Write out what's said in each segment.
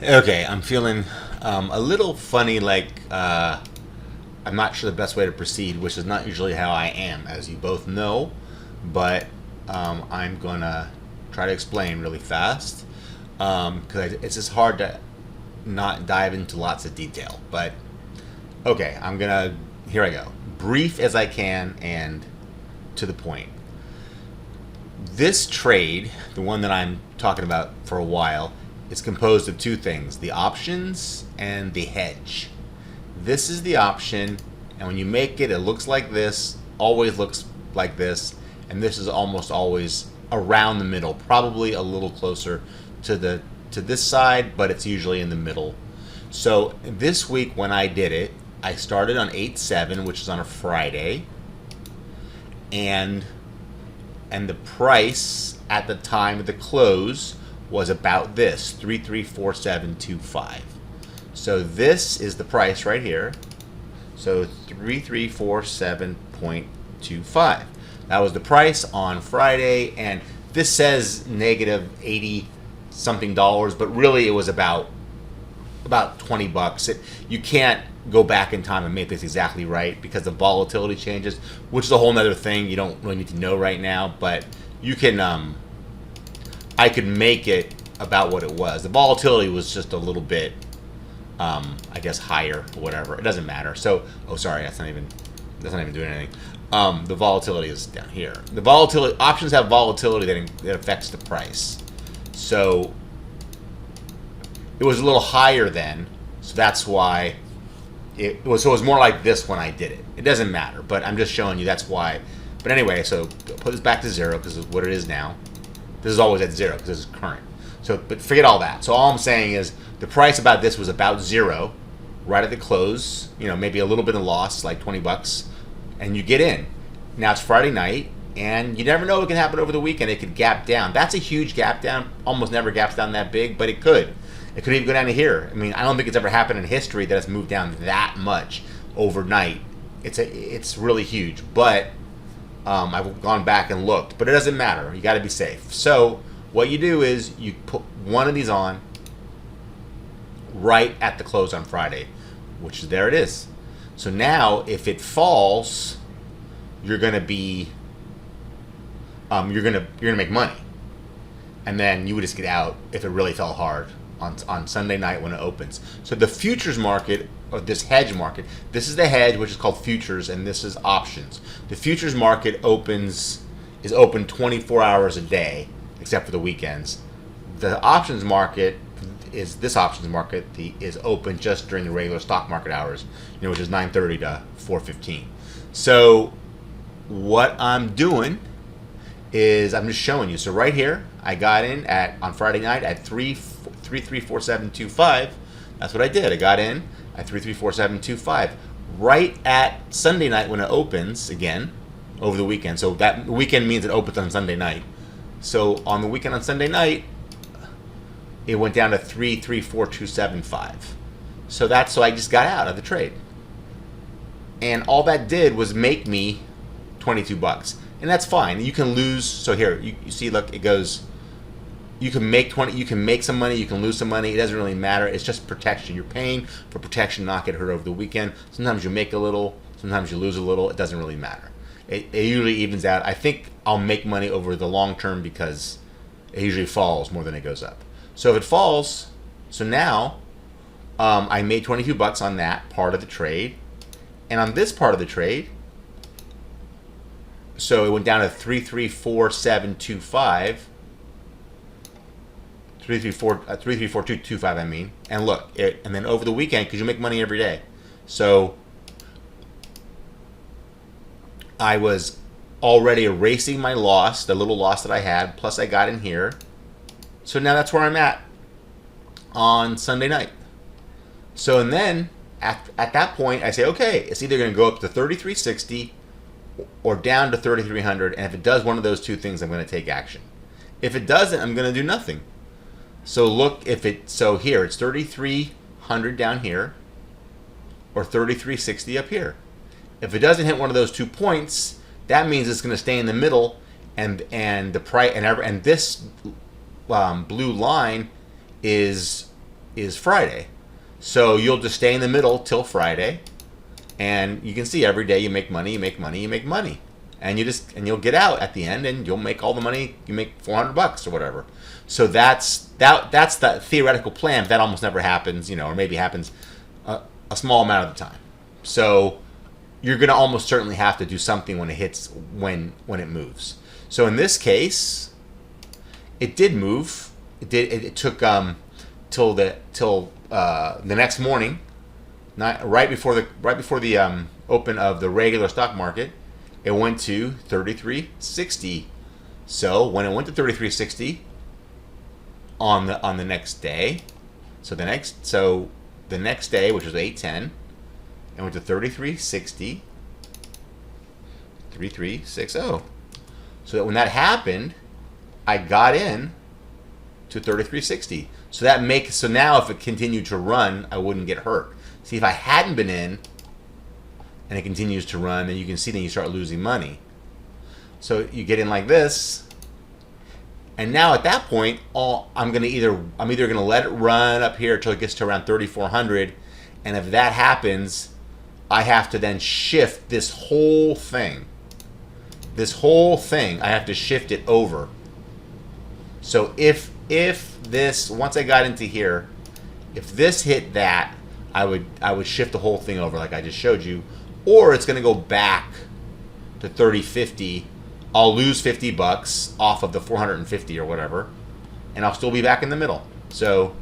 Okay, I'm feeling a little funny, like I'm not sure the best way to proceed, which is not usually how I am, as you both know, but I'm gonna try to explain really fast because it's just hard to not dive into lots of detail. But okay, here I go. Brief as I can and to the point. This trade, the one that I'm talking about for a while, is composed of two things: the options and the hedge. This is the option, and when you make it, it looks like this, always looks like this, and this is almost always around the middle, probably a little closer to this side, but it's usually in the middle. So this week when I did it, I started on 8/7, which is on a Friday, and the price at the time of the close was about this 334725. So this is the price right here. So 3347.25. That was the price on Friday, and this says negative 80 something dollars, but really it was about $20. You can't go back in time and make this exactly right because the volatility changes, which is a whole nother thing you don't really need to know right now, but you can I could make it about what it was. The volatility was just a little bit I guess higher or whatever. It doesn't matter. So sorry, that's not even doing anything. The volatility is down here. The volatility options have volatility that affects the price. So it was a little higher then, so that's why it was. So it was more like this when I did it. It doesn't matter, but I'm just showing you that's why. But anyway, so put this back to zero because of what it is now. This is always at zero because this is current. So, but forget all that. So all I'm saying is the price about this was about zero, right at the close. You know, maybe a little bit of loss, like $20, and you get in. Now it's Friday night, and you never know what can happen over the weekend. It could gap down. That's a huge gap down. Almost never gaps down that big, but it could. It could even go down to here. I mean, I don't think it's ever happened in history that it's moved down that much overnight. It's really huge, but I've gone back and looked, but it doesn't matter. You got to be safe. So what you do is you put one of these on right at the close on Friday, which there it is. So now if it falls, you're gonna be you're gonna make money, and then you would just get out if it really fell hard on Sunday night when it opens. So the futures market, or this hedge market, this is the hedge, which is called futures, and this is options. The futures market is open 24 hours a day, except for the weekends. The options market is open just during the regular stock market hours, which is 9:30 to 4:15. So what I'm doing is I'm just showing you. So right here, I got in on Friday night at 334725. That's what I did. I got in at 334725. Right at Sunday night when it opens again over the weekend. So that weekend means it opens on Sunday night. So on the weekend on Sunday night, it went down to 334275. So I just got out of the trade. And all that did was make me $22. And that's fine. You can lose. So here, you see, look, it goes. You can make some money, you can lose some money. It doesn't really matter. It's just protection. You're paying for protection, not get hurt over the weekend. Sometimes you make a little, sometimes you lose a little. It doesn't really matter. It usually evens out. I think I'll make money over the long term because it usually falls more than it goes up. So if it falls, so now I made $22 on that part of the trade, and on this part of the trade, so it went down to 334725. 334225, I mean. And look, and then over the weekend, because you make money every day. So I was already erasing my loss, the little loss that I had, plus I got in here. So now that's where I'm at on Sunday night. So and then at that point, I say, okay, it's either going to go up to 3360 or down to 3300, and if it does one of those two things, I'm going to take action. If it doesn't, I'm going to do nothing. So look, so here it's 3300 down here, or 3360 up here. If it doesn't hit one of those 2 points, that means it's going to stay in the middle, and the price and this blue line is is Friday. So you'll just stay in the middle till Friday, and you can see every day you make money, you make money, you make money, and you'll get out at the end, and you'll make all the money. You make $400 or whatever. So that's the theoretical plan. But that almost never happens, or maybe happens a small amount of the time. So you're going to almost certainly have to do something when it hits when it moves. So in this case, it did move. It took till the next morning, right before the open of the regular stock market. It went to 33.60. So when it went to 33.60 on the next day, so the next day, which was 8:10, it went to 33.60, 33.60. So that when that happened, I got in to 33.60. So now if it continued to run, I wouldn't get hurt. See, if I hadn't been in and it continues to run, then you can see then you start losing money. So you get in like this, and now at that point, I'm either going to let it run up here until it gets to around 3,400, and if that happens, I have to then shift this whole thing. I have to shift it over. So if this, once I got into here, if this hit that, I would shift the whole thing over like I just showed you, or it's going to go back to 30.50. I'll lose $50 off of the 450 or whatever, and I'll still be back in the middle. So,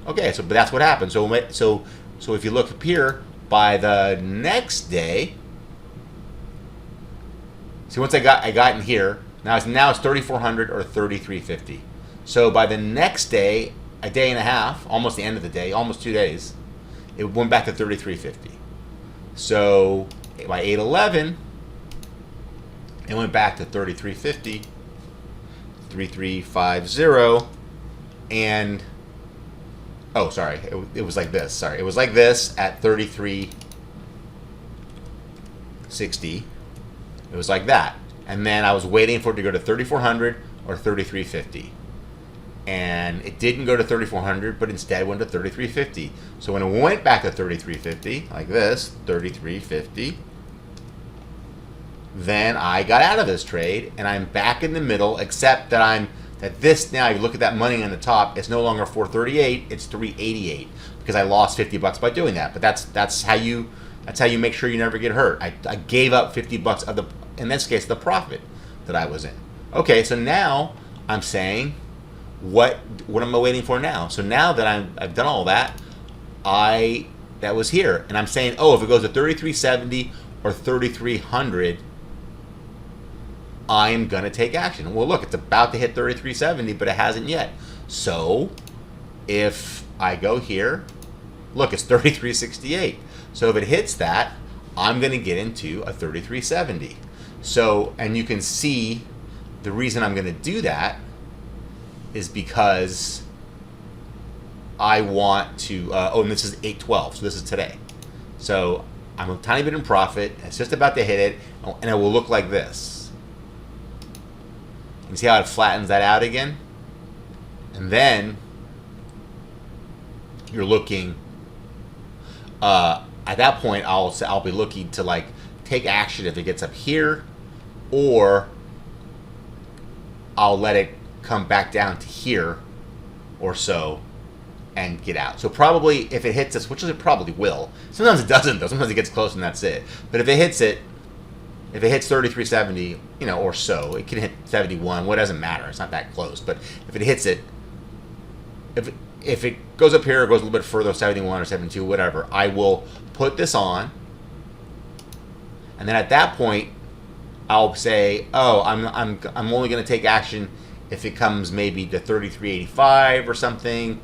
okay, but that's what happened. So if you look up here, by the next day, see, once I got in here, now it's 3,400 or 33.50. So by the next day, a day and a half, almost the end of the day, almost 2 days, it went back to 33.50. So by 8:11, it went back to 33.50, 33.50, and oh, sorry, it was like this. Sorry, it was like this at 33.60. It was like that, and then I was waiting for it to go to 3,400 or 33.50. And it didn't go to 3,400, but instead went to 33.50. So when it went back to 33.50, like this, 33.50, then I got out of this trade, and I'm back in the middle, except that this now, you look at that money on the top, it's no longer 438, it's 388, because I lost $50 by doing that. But that's how you make sure you never get hurt. I gave up $50 of in this case, the profit that I was in. Okay, so now I'm saying, what am I waiting for now? So now that I've done all that, that was here, and I'm saying, if it goes to 33.70 or 3,300, I'm gonna take action. Well, look, it's about to hit 33.70, but it hasn't yet. So if I go here, look, it's 33.68. So if it hits that, I'm gonna get into a 33.70. So, and you can see the reason I'm gonna do that is because I want to, and this is 8:12, so this is today. So I'm a tiny bit in profit, it's just about to hit it, and it will look like this. You see how it flattens that out again? And then you're looking, at that point, I'll be looking to take action if it gets up here, or I'll let it come back down to here or so and get out. So probably if it hits this, which it probably will. Sometimes it doesn't though. Sometimes it gets close and that's it. But if it hits 33.70, or so, it can hit 71. What doesn't matter? It's not that close. But if it hits it, if it goes up here or goes a little bit further, 71 or 72, whatever, I will put this on, and then at that point, I'll say, I'm only going to take action if it comes maybe to 33.85 or something,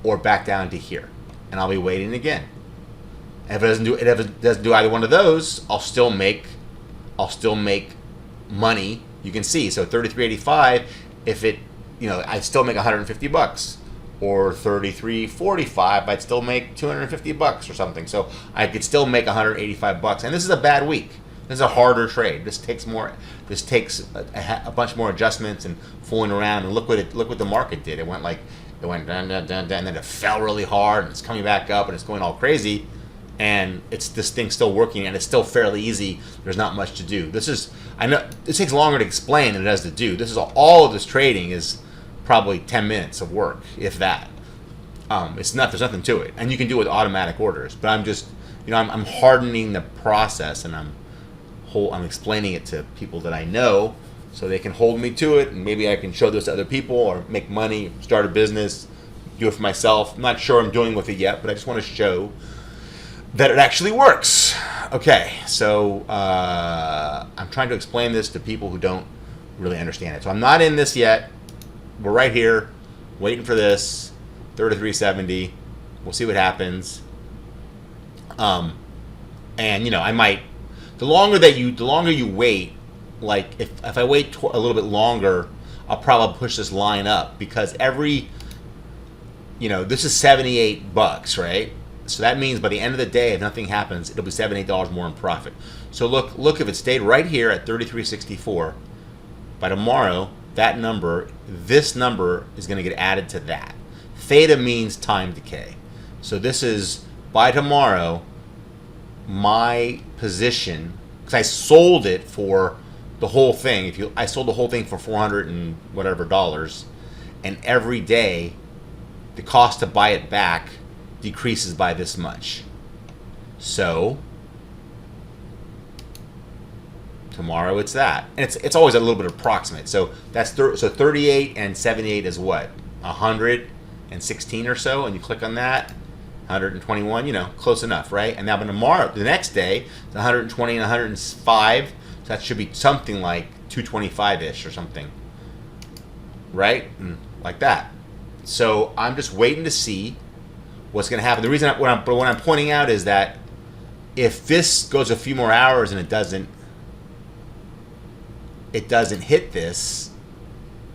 or back down to here, and I'll be waiting again. And if it doesn't do either one of those, I'll still make money. You can see, so 33.85, if it, I still make $150, or 33.45, I'd still make $250 or something. So I could still make $185, and this is a bad week. This is a harder trade. This takes a bunch more adjustments and fooling around. And look what the market did. It went It went dun, dun, dun, dun, and then it fell really hard, and it's coming back up, and it's going all crazy. And it's this thing's still working, and it's still fairly easy. There's not much to do. I know it takes longer to explain than it does to do. This is all of this trading is probably 10 minutes of work, if that. There's nothing to it, and you can do it with automatic orders. But I'm just, I'm hardening the process, and I'm explaining it to people that I know, so they can hold me to it, and maybe I can show this to other people, or make money, start a business, do it for myself. I'm not sure I'm doing with it yet, but I just want to show that it actually works. Okay, so I'm trying to explain this to people who don't really understand it. So I'm not in this yet. We're right here, waiting for this 33.70. We'll see what happens. And I might. The longer you wait, like if I wait a little bit longer, I'll probably push this line up, because this is $78, right? So that means by the end of the day, if nothing happens, it'll be $7-8 more in profit. So look, if it stayed right here at 33.64, by tomorrow, this number is going to get added to that. Theta means time decay. So this is, by tomorrow, my position, because I sold it for the whole thing. I sold the whole thing for $400 and whatever dollars, and every day, the cost to buy it back decreases by this much. So tomorrow it's that, and it's always a little bit approximate. So that's so 38 and 78 is what, 116 or so, and you click on that, 121, close enough, right? And now tomorrow, the next day, it's 120 and 105. So that should be something like 225-ish or something, right? Like that. So I'm just waiting to see what's going to happen. The reason what I'm pointing out is that if this goes a few more hours and it doesn't hit this,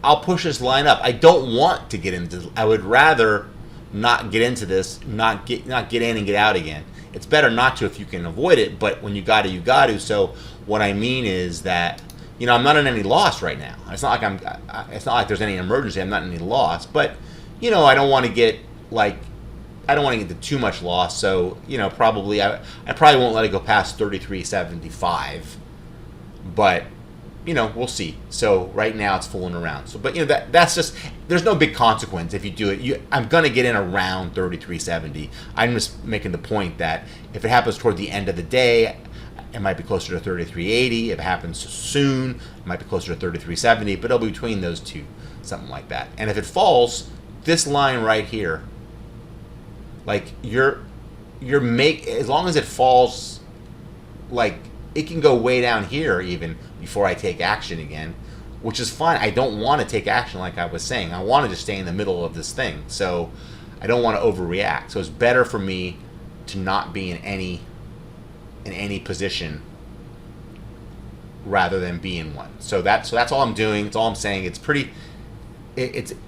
I'll push this line up. I don't want to get into this. I would rather not get into this, not get in and get out again. It's better not to if you can avoid it, but when you got to, you got to. So what I mean is that, I'm not in any loss right now. It's not like there's any emergency. I'm not in any loss, but I don't want to get to too much loss. So probably I probably won't let it go past 33.75, but we'll see. So right now it's fooling around. So, but that's just, there's no big consequence if you do it. I'm gonna get in around 33.70. I'm just making the point that if it happens toward the end of the day, it might be closer to 33.80. If it happens soon, it might be closer to 33.70. But it'll be between those two, something like that. And if it falls, this line right here, like as long as it falls, like it can go way down here even before I take action again, which is fine. I don't want to take action, like I was saying. I want to just stay in the middle of this thing. So I don't want to overreact. So it's better for me to not be in any position rather than be in one. So that's all I'm doing. That's all I'm saying.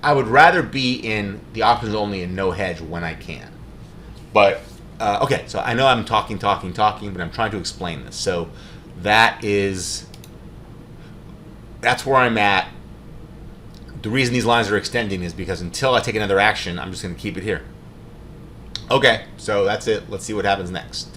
I would rather be in the options only and no hedge when I can. But okay, so I know I'm talking, but I'm trying to explain this. So that's where I'm at. The reason these lines are extending is because until I take another action, I'm just going to keep it here. Okay, so that's it. Let's see what happens next.